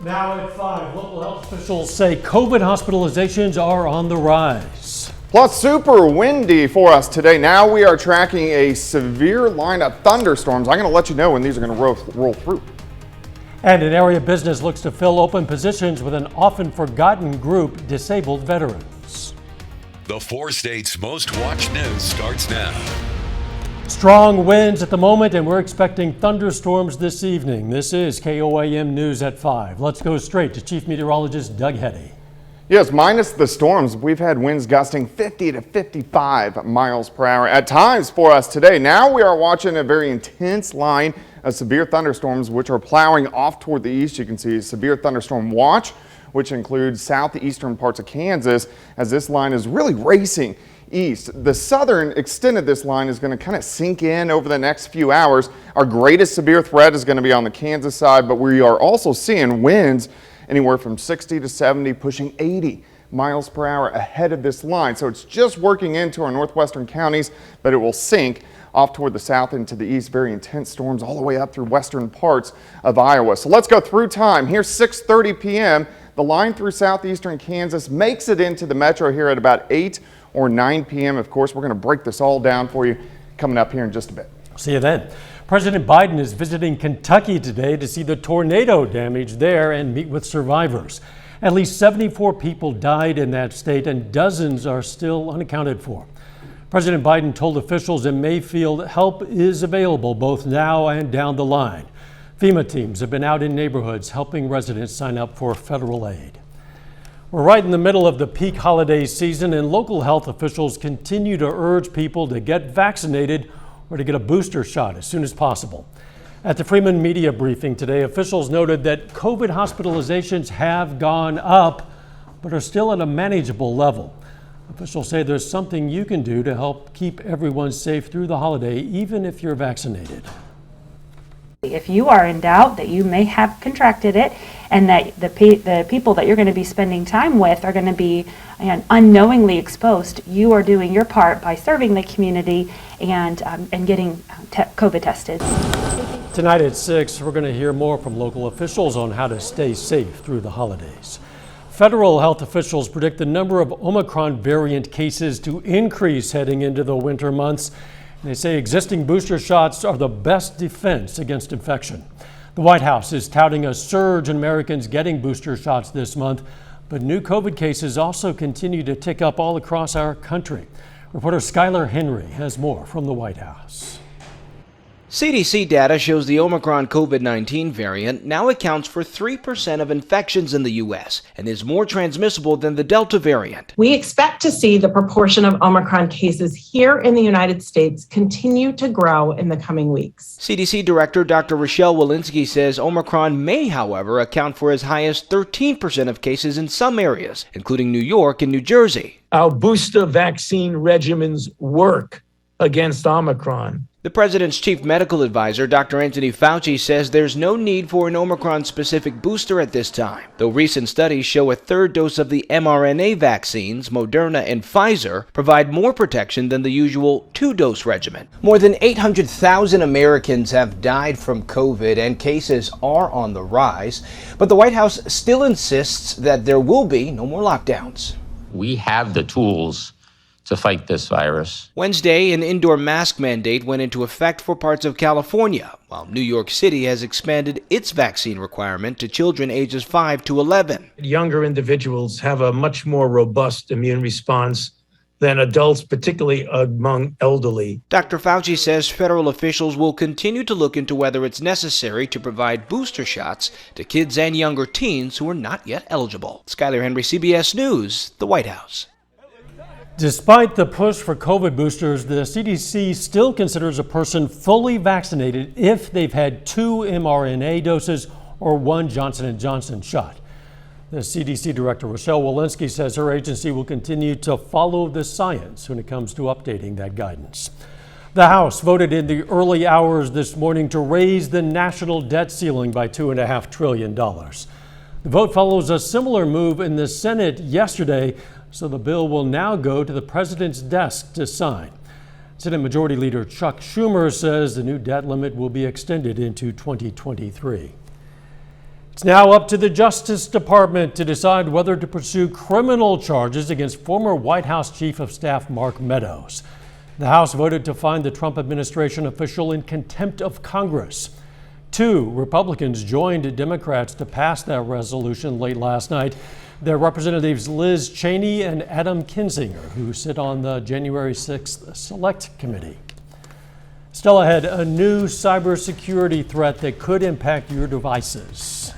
Now at 5, local health officials say COVID hospitalizations are on the rise. Plus, super windy for us today. Now we are tracking a severe line of thunderstorms. I'm going to let you know when these are going to roll through. And an area business looks to fill open positions with an often forgotten group, disabled veterans. The 4 states' most watched news starts now. Strong winds at the moment, and we're expecting thunderstorms this evening. This is KOAM News at 5. Let's go straight to Chief Meteorologist Doug Heddy. Yes, minus the storms, we've had winds gusting 50 to 55 miles per hour at times for us today. Now we are watching a very intense line of severe thunderstorms which are plowing off toward the east. You can see a severe thunderstorm watch, which includes southeastern parts of Kansas, as this line is really racing east. The southern extent of this line is going to kind of sink in over the next few hours. Our greatest severe threat is going to be on the Kansas side, but we are also seeing winds anywhere from 60 to 70, pushing 80 miles per hour ahead of this line. So it's just working into our northwestern counties, but it will sink off toward the south into the east. Very intense storms all the way up through western parts of Iowa. So let's go through time. Here's 6:30 p.m. The line through southeastern Kansas makes it into the metro here at about 8 or 9 p.m. Of course, we're going to break this all down for you coming up here in just a bit. See you then. President Biden is visiting Kentucky today to see the tornado damage there and meet with survivors. At least 74 people died in that state and dozens are still unaccounted for. President Biden told officials in Mayfield help is available both now and down the line. FEMA teams have been out in neighborhoods helping residents sign up for federal aid. We're right in the middle of the peak holiday season, and local health officials continue to urge people to get vaccinated or to get a booster shot as soon as possible. At the Freeman media briefing today, officials noted that COVID hospitalizations have gone up, but are still at a manageable level. Officials say there's something you can do to help keep everyone safe through the holiday, even if you're vaccinated. If you are in doubt that you may have contracted it and that the people that you're going to be spending time with are going to be unknowingly exposed, you are doing your part by serving the community and getting COVID tested. Tonight at 6, we're going to hear more from local officials on how to stay safe through the holidays. Federal health officials predict the number of Omicron variant cases to increase heading into the winter months. They say existing booster shots are the best defense against infection. The White House is touting a surge in Americans getting booster shots this month, but new COVID cases also continue to tick up all across our country. Reporter Skylar Henry has more from the White House. CDC data shows the Omicron COVID-19 variant now accounts for 3% of infections in the U.S. and is more transmissible than the Delta variant. We expect to see the proportion of Omicron cases here in the United States continue to grow in the coming weeks. CDC Director Dr. Rochelle Walensky says Omicron may, however, account for as high as 13% of cases in some areas, including New York and New Jersey. Our booster vaccine regimens work against Omicron. The president's chief medical advisor, Dr. Anthony Fauci, says there's no need for an Omicron-specific booster at this time, though recent studies show a third dose of the mRNA vaccines, Moderna and Pfizer, provide more protection than the usual 2-dose regimen. More than 800,000 Americans have died from COVID, and cases are on the rise, but the White House still insists that there will be no more lockdowns. We have the tools to fight this virus. Wednesday, an indoor mask mandate went into effect for parts of California, while New York City has expanded its vaccine requirement to children ages 5 to 11. Younger individuals have a much more robust immune response than adults, particularly among elderly. Dr. Fauci says federal officials will continue to look into whether it's necessary to provide booster shots to kids and younger teens who are not yet eligible. Skylar Henry, CBS News, the White House. Despite the push for COVID boosters, the CDC still considers a person fully vaccinated if they've had 2 mRNA doses or 1 Johnson & Johnson shot. The CDC Director Rochelle Walensky says her agency will continue to follow the science when it comes to updating that guidance. The House voted in the early hours this morning to raise the national debt ceiling by $2.5 trillion. The vote follows a similar move in the Senate yesterday, so the bill will now go to the president's desk to sign. Senate Majority Leader Chuck Schumer says the new debt limit will be extended into 2023. It's now up to the Justice Department to decide whether to pursue criminal charges against former White House Chief of Staff Mark Meadows. The House voted to find the Trump administration official in contempt of Congress. 2 Republicans joined Democrats to pass that resolution late last night. They're Representatives Liz Cheney and Adam Kinzinger, who sit on the January 6th Select Committee. Still ahead, a new cybersecurity threat that could impact your devices.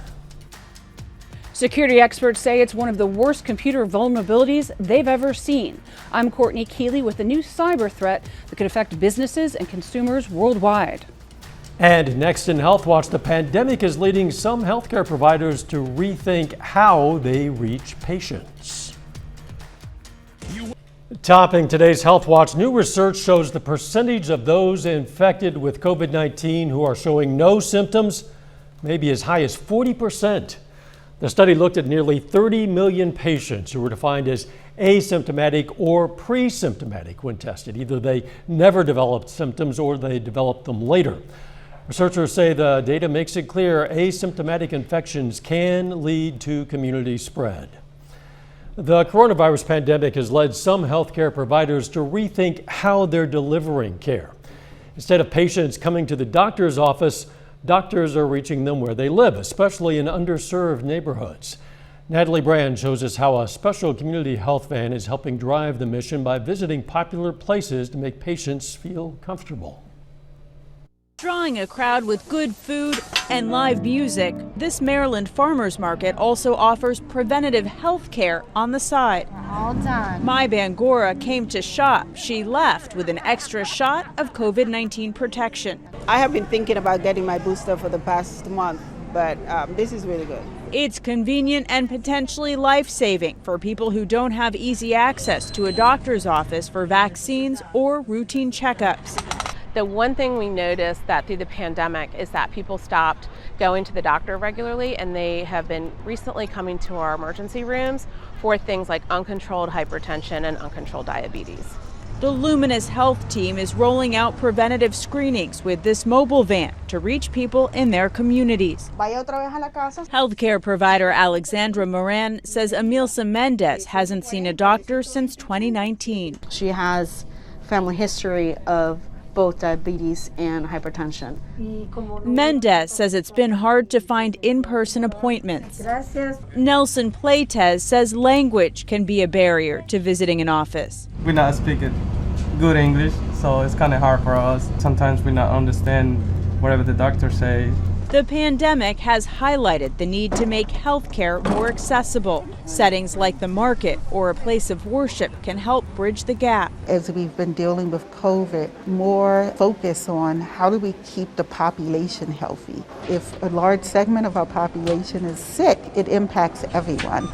Security experts say it's one of the worst computer vulnerabilities they've ever seen. I'm Courtney Keeley with a new cyber threat that could affect businesses and consumers worldwide. And next in Healthwatch, the pandemic is leading some healthcare providers to rethink how they reach patients. Topping today's Healthwatch, new research shows the percentage of those infected with COVID-19 who are showing no symptoms may be as high as 40%. The study looked at nearly 30 million patients who were defined as asymptomatic or pre-symptomatic when tested. Either they never developed symptoms or they developed them later. Researchers say the data makes it clear asymptomatic infections can lead to community spread. The coronavirus pandemic has led some healthcare providers to rethink how they're delivering care. Instead of patients coming to the doctor's office, doctors are reaching them where they live, especially in underserved neighborhoods. Natalie Brand shows us how a special community health van is helping drive the mission by visiting popular places to make patients feel comfortable. Drawing a crowd with good food and live music, this Maryland farmers market also offers preventative health care on the side. All done. Mai Bangora came to shop. She left with an extra shot of COVID-19 protection. I have been thinking about getting my booster for the past month, but this is really good. It's convenient and potentially life-saving for people who don't have easy access to a doctor's office for vaccines or routine checkups. The one thing we noticed that through the pandemic is that people stopped going to the doctor regularly, and they have been recently coming to our emergency rooms for things like uncontrolled hypertension and uncontrolled diabetes. The Luminous Health team is rolling out preventative screenings with this mobile van to reach people in their communities. Healthcare provider Alexandra Moran says Emilsa Mendez hasn't seen a doctor since 2019. She has family history of both diabetes and hypertension. Mendez says it's been hard to find in-person appointments. Nelson Playtez says language can be a barrier to visiting an office. We're not speaking good English, so it's kind of hard for us. Sometimes we not understand whatever the doctor say. The pandemic has highlighted the need to make healthcare more accessible. Settings like the market or a place of worship can help bridge the gap. As we've been dealing with COVID, more focus on how do we keep the population healthy. If a large segment of our population is sick, it impacts everyone.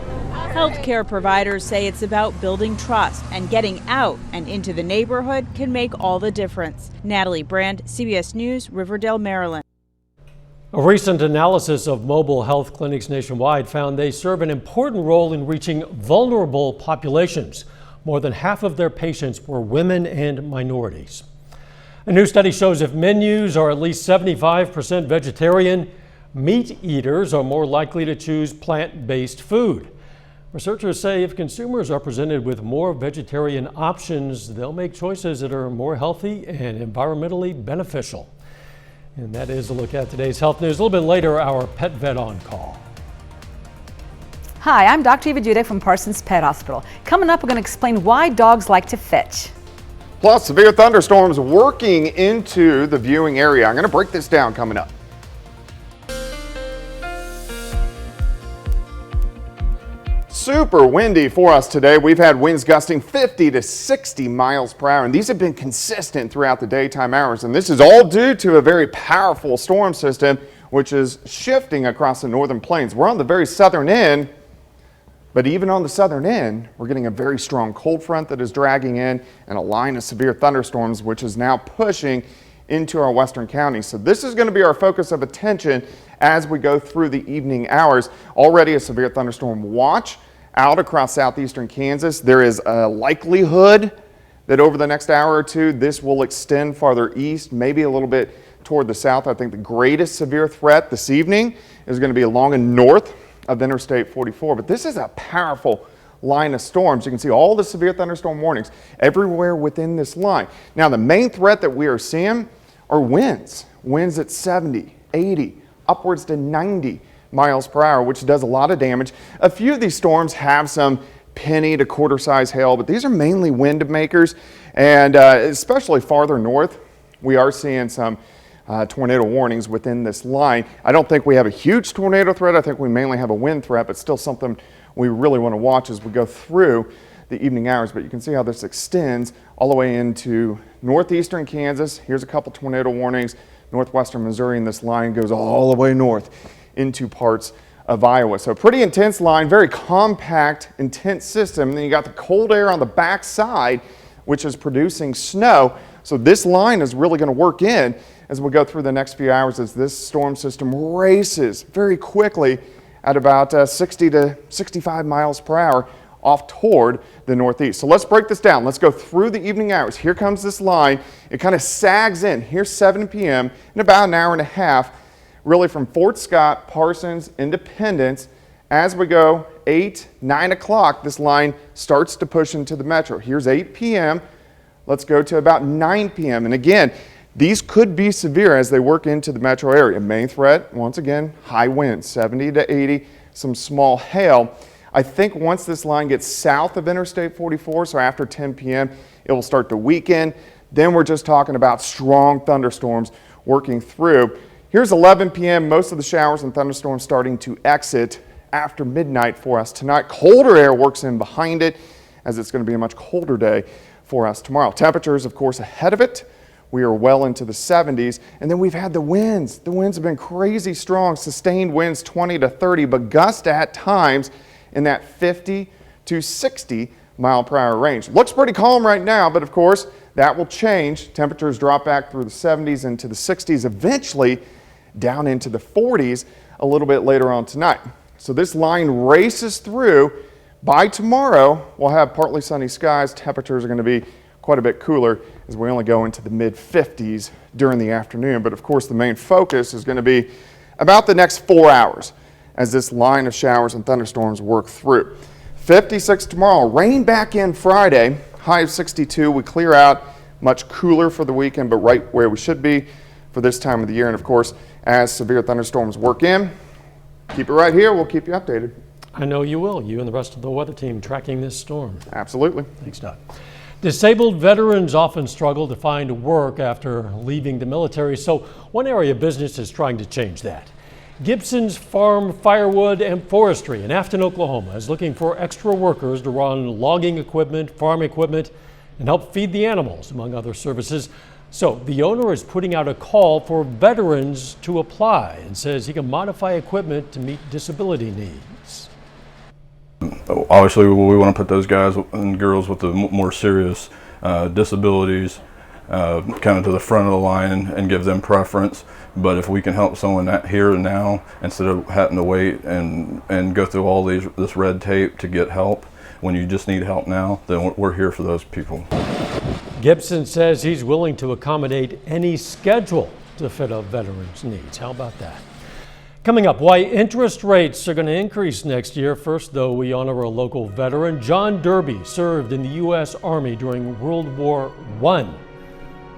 Healthcare providers say it's about building trust, and getting out and into the neighborhood can make all the difference. Natalie Brand, CBS News, Riverdale, Maryland. A recent analysis of mobile health clinics nationwide found they serve an important role in reaching vulnerable populations. More than half of their patients were women and minorities. A new study shows if menus are at least 75% vegetarian, meat eaters are more likely to choose plant-based food. Researchers say if consumers are presented with more vegetarian options, they'll make choices that are more healthy and environmentally beneficial. And that is a look at today's health news. A little bit later, our pet vet on call. Hi, I'm Dr. Eva Jude from Parsons Pet Hospital. Coming up, we're going to explain why dogs like to fetch. Plus, severe thunderstorms working into the viewing area. I'm going to break this down coming up. Super windy for us today. We've had winds gusting 50 to 60 miles per hour, and these have been consistent throughout the daytime hours. And this is all due to a very powerful storm system, which is shifting across the northern plains. We're on the very southern end, but even on the southern end, we're getting a very strong cold front that is dragging in and a line of severe thunderstorms, which is now pushing into our western counties. So this is going to be our focus of attention as we go through the evening hours. Already a severe thunderstorm watch out across southeastern Kansas. There is a likelihood that over the next hour or two, this will extend farther east, maybe a little bit toward the south. I think the greatest severe threat this evening is going to be along and north of Interstate 44. But this is a powerful line of storms. You can see all the severe thunderstorm warnings everywhere within this line. Now, the main threat that we are seeing are winds. Winds at 70, 80, upwards to 90 miles per hour, which does a lot of damage. A few of these storms have some penny to quarter size hail, but these are mainly wind makers, and especially farther north, we are seeing some tornado warnings within this line. I don't think we have a huge tornado threat. I think we mainly have a wind threat, but still something we really want to watch as we go through the evening hours. But you can see how this extends all the way into northeastern Kansas. Here's a couple tornado warnings. Northwestern Missouri, and this line goes all the way north into parts of Iowa. So pretty intense line, very compact, intense system. And then you got the cold air on the back side, which is producing snow. So this line is really going to work in as we go through the next few hours as this storm system races very quickly at about 60 to 65 miles per hour off toward the northeast. So let's break this down. Let's go through the evening hours. Here comes this line. It kind of sags in. Here's 7 p.m. in about an hour and a half, really from Fort Scott, Parsons, Independence. As we go 8, 9 o'clock, this line starts to push into the metro. Here's 8 p.m. Let's go to about 9 p.m. And again, these could be severe as they work into the metro area. Main threat, once again, high winds, 70 to 80, some small hail. I think once this line gets south of Interstate 44, so after 10 p.m., it will start to weaken. Then we're just talking about strong thunderstorms working through. Here's 11 p.m., most of the showers and thunderstorms starting to exit after midnight for us tonight. Colder air works in behind it as it's going to be a much colder day for us tomorrow. Temperatures, of course, ahead of it. We are well into the 70s, and then we've had the winds. The winds have been crazy strong, sustained winds 20 to 30, but gusts at times in that 50 to 60 mile per hour range. Looks pretty calm right now, but of course that will change. Temperatures drop back through the 70s into the 60s, eventually down into the 40s a little bit later on tonight. So this line races through. By tomorrow, we'll have partly sunny skies. Temperatures are going to be quite a bit cooler as we only go into the mid 50s during the afternoon. But of course, the main focus is going to be about the next 4 hours as this line of showers and thunderstorms work through. 56 tomorrow, rain back in Friday, high of 62. We clear out, much cooler for the weekend, but right where we should be for this time of the year. And of course, as severe thunderstorms work in, keep it right here. We'll keep you updated. I know you will. You and the rest of the weather team tracking this storm. Absolutely. Thanks, Doug. Disabled veterans often struggle to find work after leaving the military, so one area of business is trying to change that. Gibson's Farm Firewood and Forestry in Afton, Oklahoma is looking for extra workers to run logging equipment, farm equipment, and help feed the animals, among other services. So the owner is putting out a call for veterans to apply and says he can modify equipment to meet disability needs. Obviously, we want to put those guys and girls with the more serious disabilities kind of to the front of the line and give them preference. But if we can help someone here and now, instead of having to wait and go through all this red tape to get help, when you just need help now, then we're here for those people. Gibson says he's willing to accommodate any schedule to fit a veteran's needs. How about that? Coming up, why interest rates are going to increase next year. First, though, we honor a local veteran. John Derby served in the U.S. Army during World War I.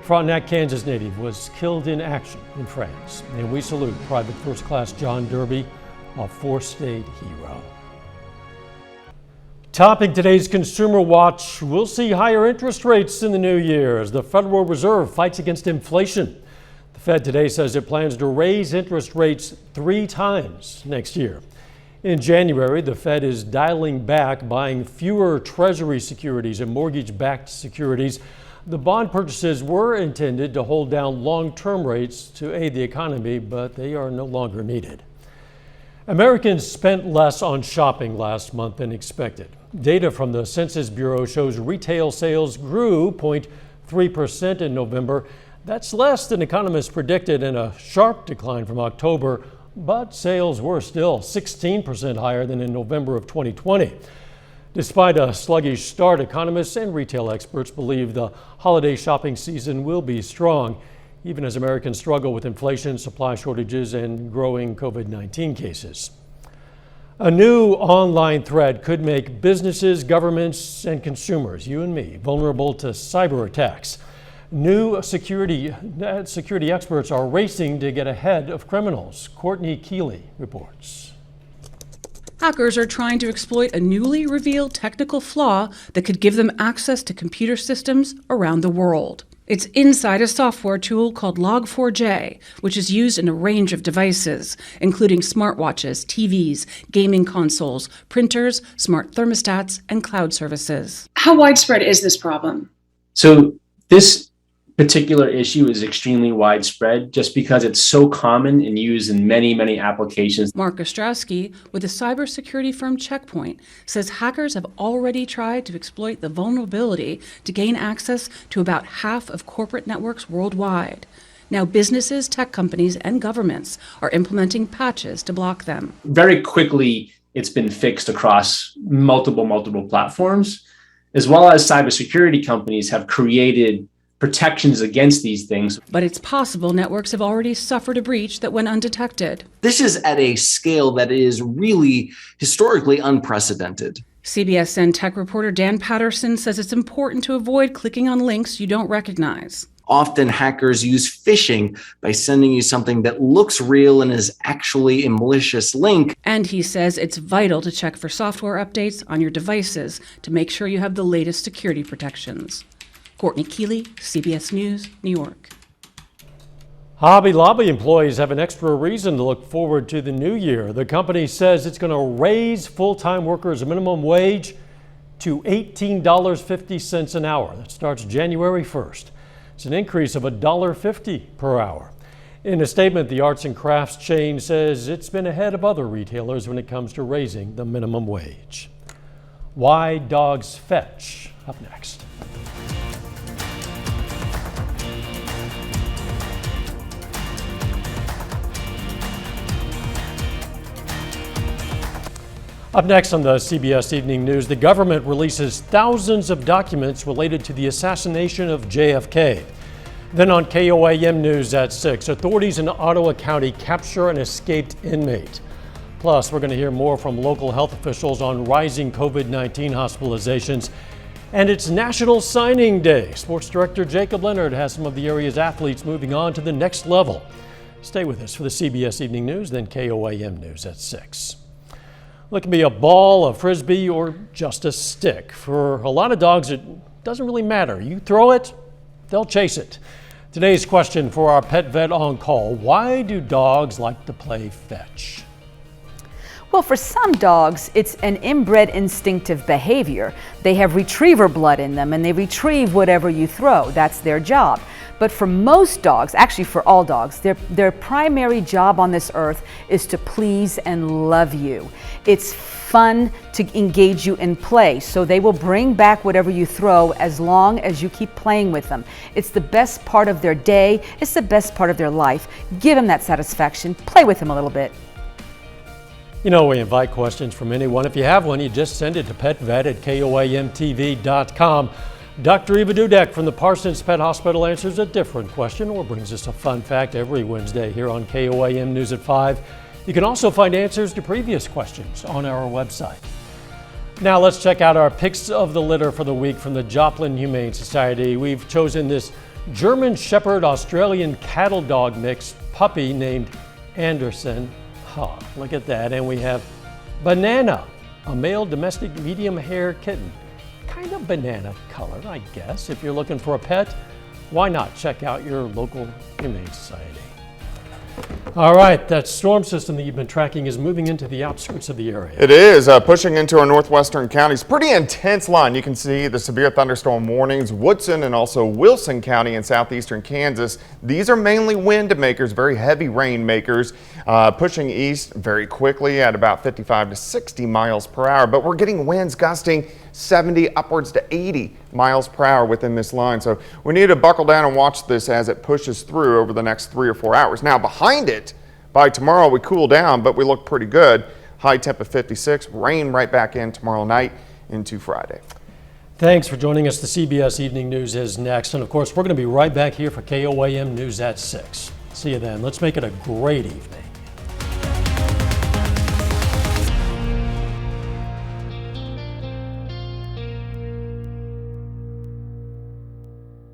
Frontenac, Kansas native was killed in action in France. And we salute Private First Class John Derby, a four-state hero. Topping today's Consumer Watch, we'll see higher interest rates in the new year as the Federal Reserve fights against inflation. The Fed today says it plans to raise interest rates 3 times next year. In January, the Fed is dialing back buying fewer Treasury securities and mortgage-backed securities. The bond purchases were intended to hold down long-term rates to aid the economy, but they are no longer needed. Americans spent less on shopping last month than expected. Data from the Census Bureau shows retail sales grew 0.3% in November. That's less than economists predicted and a sharp decline from October, but sales were still 16% higher than in November of 2020. Despite a sluggish start, economists and retail experts believe the holiday shopping season will be strong. even as Americans struggle with inflation, supply shortages, and growing COVID-19 cases. A new online threat could make businesses, governments, and consumers, you and me, vulnerable to cyber attacks. New security experts are racing to get ahead of criminals. Courtney Keeley reports. Hackers are trying to exploit a newly revealed technical flaw that could give them access to computer systems around the world. It's inside a software tool called Log4j, which is used in a range of devices, including smartwatches, TVs, gaming consoles, printers, smart thermostats, and cloud services. How widespread is this problem? So this particular issue is extremely widespread just because it's so common and used in many, many applications. Mark Ostrowski with the cybersecurity firm Checkpoint says hackers have already tried to exploit the vulnerability to gain access to about half of corporate networks worldwide. Now businesses, tech companies, and governments are implementing patches to block them. Very quickly, it's been fixed across multiple platforms, as well as cybersecurity companies have created protections against these things. But it's possible networks have already suffered a breach that went undetected. This is at a scale that is really historically unprecedented. CBSN tech reporter Dan Patterson says it's important to avoid clicking on links you don't recognize. Often hackers use phishing by sending you something that looks real and is actually a malicious link. And he says it's vital to check for software updates on your devices to make sure you have the latest security protections. Courtney Keeley, CBS News, New York. Hobby Lobby employees have an extra reason to look forward to the new year. The company says it's going to raise full-time workers' minimum wage to $18.50 an hour. That starts January 1st. It's an increase of $1.50 per hour. In a statement, the arts and crafts chain says it's been ahead of other retailers when it comes to raising the minimum wage. Why dogs fetch? Up next. Up next on the CBS Evening News, the government releases thousands of documents related to the assassination of JFK. Then on KOAM News at 6, authorities in Ottawa County capture an escaped inmate. Plus, we're going to hear more from local health officials on rising COVID-19 hospitalizations. And it's National Signing Day. Sports Director Jacob Leonard has some of the area's athletes moving on to the next level. Stay with us for the CBS Evening News, then KOAM News at 6. It can be a ball, a frisbee, or just a stick. For a lot of dogs, it doesn't really matter. You throw it, they'll chase it. Today's question for our pet vet on call: why do dogs like to play fetch? Well, for some dogs, it's an inbred instinctive behavior. They have retriever blood in them and they retrieve whatever you throw. That's their job. But for most dogs, actually for all dogs, their primary job on this earth is to please and love you. It's fun to engage you in play, so they will bring back whatever you throw as long as you keep playing with them. It's the best part of their day. It's the best part of their life. Give them that satisfaction. Play with them a little bit. You know, we invite questions from anyone. If you have one, you just send it to petvet@koamtv.com. Dr. Eva Dudek from the Parsons Pet Hospital answers a different question or brings us a fun fact every Wednesday here on KOAM News at 5. You can also find answers to previous questions on our website. Now let's check out our picks of the litter for the week from the Joplin Humane Society. We've chosen this German Shepherd Australian cattle dog mix puppy named Anderson. Oh, look at that. And we have Banana, a male domestic medium hair kitten. Kind of banana color, I guess. If you're looking for a pet, why not check out your local Humane Society? All right, that storm system that you've been tracking is moving into the outskirts of the area. It is pushing into our northwestern counties. Pretty intense line. You can see the severe thunderstorm warnings, Woodson and also Wilson County in southeastern Kansas. These are mainly wind makers, very heavy rain makers, pushing east very quickly at about 55 to 60 miles per hour. But we're getting winds gusting 70 upwards to 80 miles per hour within this line. So we need to buckle down and watch this as it pushes through over the next 3 or 4 hours. Now behind it, by tomorrow we cool down, but we look pretty good. High temp of 56, rain right back in tomorrow night into Friday. Thanks for joining us. The CBS Evening News is next. And of course, we're going to be right back here for KOAM News at 6. See you then. Let's make it a great evening.